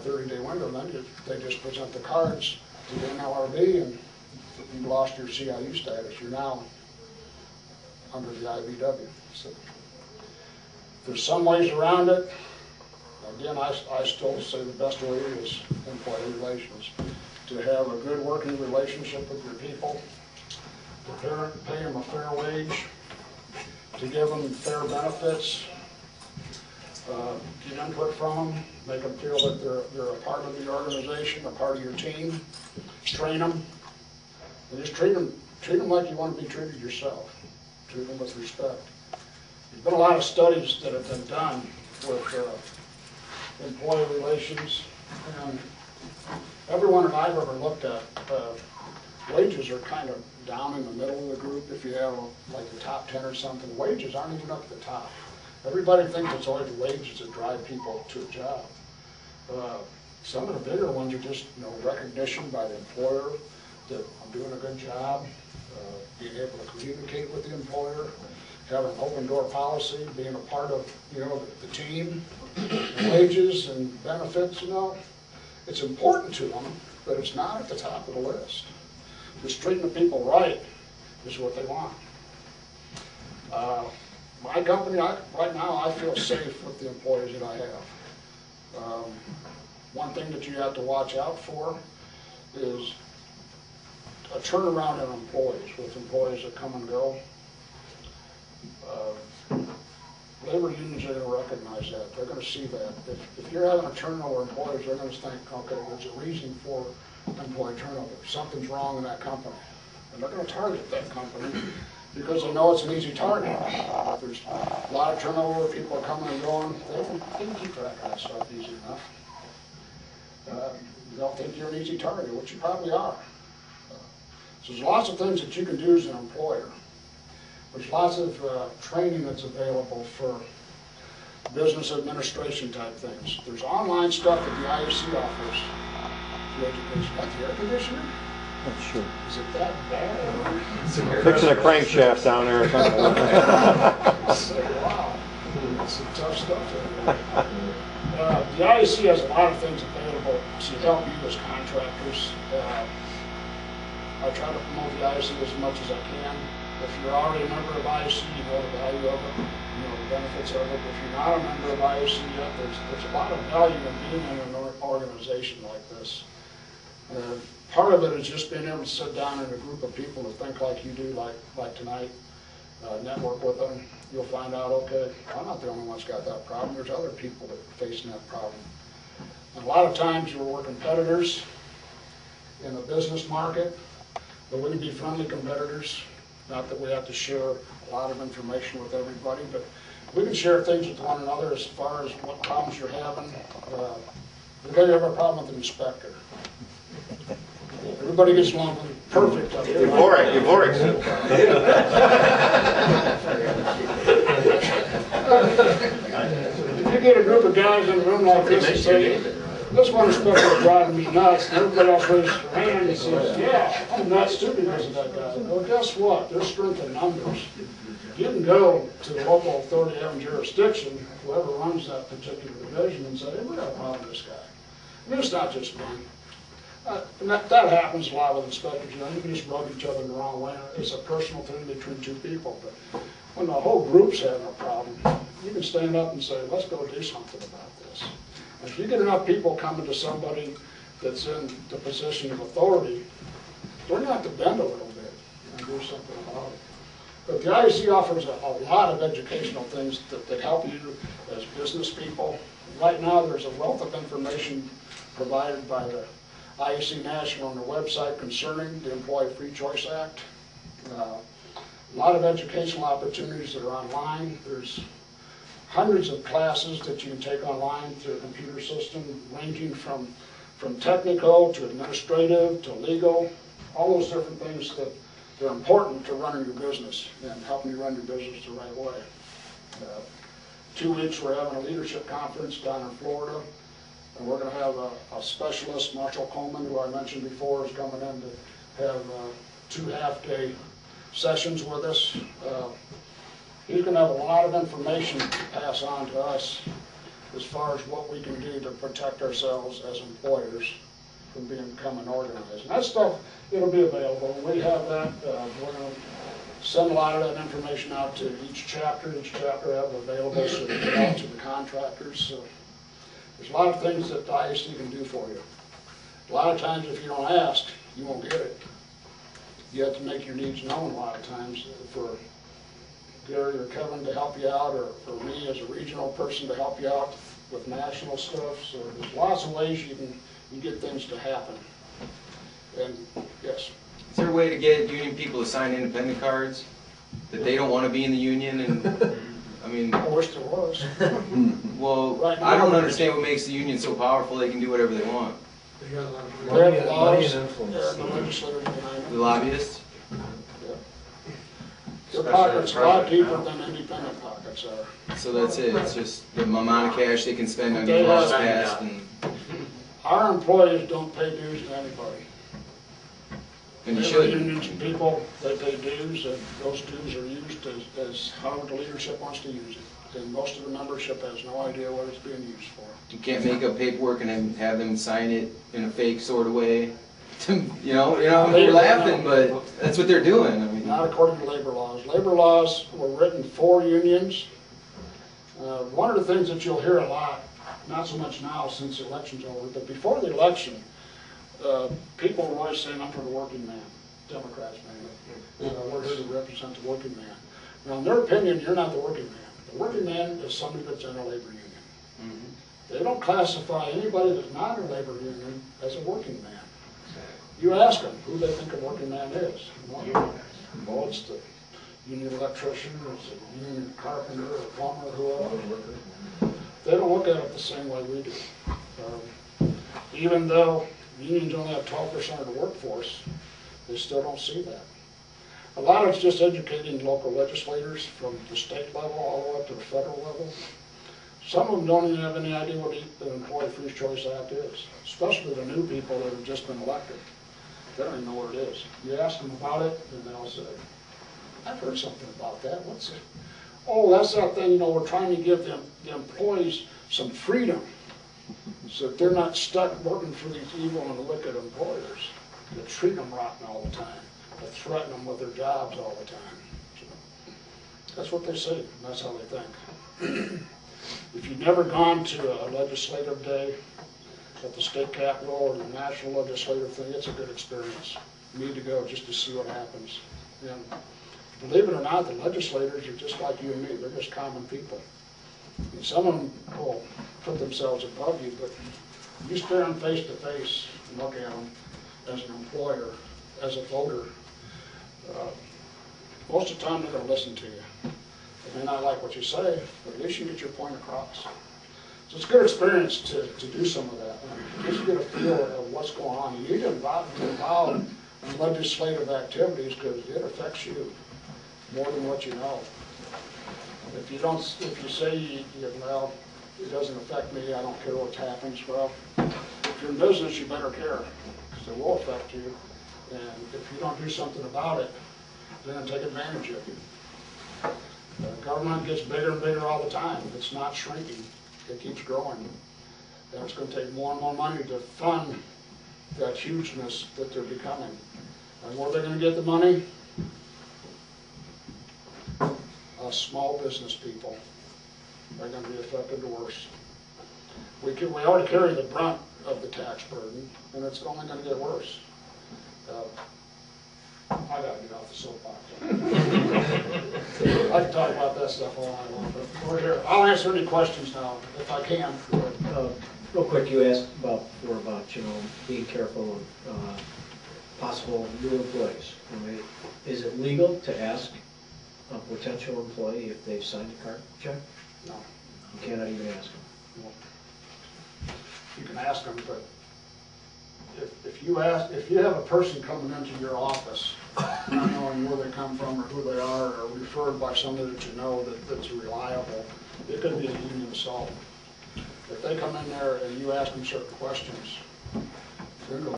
30-day window, then they just present the cards to the NLRB and you lost your CIU status. You're now under the IBW. So there's some ways around it. Again, I still say the best way is employee relations. To have a good working relationship with your people, to pay them a fair wage, to give them fair benefits, get input from them, make them feel that they're a part of the organization, a part of your team, train them, and just treat them like you want to be treated yourself. Treat them with respect. There's been a lot of studies that have been done with employee relations, and everyone that I've ever looked at, wages are kind of down in the middle of the group. If you have like the top 10 or something, wages aren't even up at the top. Everybody thinks it's always wages that drive people to a job. Some of the bigger ones are just recognition by the employer that I'm doing a good job, being able to communicate with the employer, having an open door policy, being a part of the team, and wages and benefits. It's important to them, but it's not at the top of the list. Just treating the people right is what they want. My company, right now, I feel safe with the employees that I have. One thing that you have to watch out for is a turnaround in employees, with employees that come and go. Labor unions are going to recognize that. They're going to see that. If you're having a turnover of employees, they're going to think, okay, there's a reason for employee turnover. Something's wrong in that company. And they're going to target that company because they know it's an easy target. If there's a lot of turnover, people are coming and going, they can keep track of that stuff easy enough. They'll think you're an easy target, which you probably are. So there's lots of things that you can do as an employer. There's lots of training that's available for business administration type things. There's online stuff that the IEC offers through education. Got the air conditioner? Not sure. Is it that bad? Fixing a crankshaft down there or something. Wow, that's some tough stuff there. The IEC has a lot of things available to help you as contractors. I try to promote the IEC as much as I can. If you're already a member of IEC, you know the value of it, you know the benefits of it. If you're not a member of IEC yet, there's a lot of value in being in an organization like this. Part of it is just being able to sit down in a group of people that think like you do, like tonight, network with them. You'll find out, okay, I'm not the only one that's got that problem. There's other people that are facing that problem. And a lot of times we're competitors in the business market, but we can be friendly competitors. Not that we have to share a lot of information with everybody, but we can share things with one another as far as what problems you're having. If you have a problem with an inspector, everybody gets along perfect up here. You're boring. If you get a group of guys in a room like this and say, this one inspector is driving me nuts, and everybody else raises their hand and says, yeah, I'm nuts too because of that guy. Well, guess what? There's strength in numbers. You can go to the local authority having jurisdiction, whoever runs that particular division, and say, hey, we got a problem with this guy. I mean, it's not just me. And that happens a lot with inspectors. You can just rub each other in the wrong way. It's a personal thing between two people. But when the whole group's having a problem, you can stand up and say, let's go do something about this. And if you get enough people coming to somebody that's in the position of authority, they're going to have to bend a little bit and do something about it. But the IEC offers a lot of educational things that help you as business people. Right now, there's a wealth of information provided by the IEC National on their website concerning the Employee Free Choice Act. A lot of educational opportunities that are online. There's hundreds of classes that you can take online through a computer system, ranging from technical to administrative to legal, all those different things that are important to running your business and helping you run your business the right way. 2 weeks we're having a leadership conference down in Florida, and we're going to have a specialist, Marshall Coleman, who I mentioned before, is coming in to have 2 half-day sessions with us. He's going to have a lot of information to pass on to us as far as what we can do to protect ourselves as employers from becoming organized. And that stuff, it'll be available. When we have that, we're going to send a lot of that information out to each chapter. Each chapter have it available so they get out to the contractors. So there's a lot of things that the ISD can do for you. A lot of times if you don't ask, you won't get it. You have to make your needs known a lot of times for Gary or Kevin to help you out, or for me as a regional person to help you out with national stuff. So there's lots of ways you can get things to happen. And yes. Is there a way to get union people to sign independent cards that they don't want to be in the union? And I mean, I wish there was. Well, Right now, I don't understand what makes the union so powerful. They can do whatever they want. They have laws, and the legislators behind The them. lobbyists. Their pockets a lot deeper than independent pockets are. So that's it. It's just the amount of cash they can spend on getting laws passed. And Our employees don't pay dues to anybody. you Labor should. unions and people, they pay dues, and those dues are used as how the leadership wants to use it. And most of the membership has no idea what it's being used for. You can't make up paperwork and then have them sign it in a fake sort of way. We're laughing, but that's what they're doing. I mean, Not according to labor laws. Labor laws were written for unions. One of the things that you'll hear a lot, not so much now since the election's over, but before the election, people were always saying, I'm for the working man, Democrats mainly. We're here to represent the working man. Now, in their opinion, you're not the working man. The working man is somebody that's in a labor union. They don't classify anybody that's not in a labor union as a working man. You ask them who they think a working man is. Well, it's the union electrician, or it's the union carpenter, or plumber, or whoever. They don't look at it the same way we do. Even though unions only have 12% of the workforce, they still don't see that. A lot of it's just educating local legislators from the state level all the way up to the federal level. Some of them don't even have any idea what the Employee Free Choice Act is, especially the new people that have just been elected. They don't even know what it is. You ask them about it, and they'll say, I've heard something about that. What's it? Oh, that's that thing, we're trying to give the employees some freedom so that they're not stuck working for these evil and wicked employers that treat them rotten all the time, that threaten them with their jobs all the time. So that's what they say, and that's how they think. If you've never gone to a legislative day at the state capitol or the national legislative thing, it's a good experience. You need to go just to see what happens. And believe it or not, the legislators are just like you and me. They're just common people. And some of them will put themselves above you, but you stare them face to face and look at them as an employer, as a voter. Most of the time they're going to listen to you. They may not like what you say, but at least you get your point across. So it's a good experience to do some of that. Just get a feel of what's going on. You need to be involved in legislative activities because it affects you more than what you know. If you say, well, it doesn't affect me, I don't care what happens, well, if you're in business, you better care because it will affect you. And if you don't do something about it, they're going to take advantage of you. The government gets bigger and bigger all the time. It's not shrinking. It keeps growing. And it's going to take more and more money to fund that hugeness that they're becoming. And where they're going to get the money? Small business people are going to be affected the worst. We already carry the brunt of the tax burden, and it's only going to get worse. I got to get off the soapbox. I can talk about that stuff all night long, but we're here. I'll answer any questions now, if I can. Real quick, you asked about being careful of possible new employees. Is it legal to ask a potential employee if they've signed a card check? No. You cannot even ask them. No. You can ask them, but if you have a person coming into your office, not knowing where they come from or who they are, or referred by somebody that you know that's reliable, it could be a union assault. If they come in there and you ask them certain questions, they're going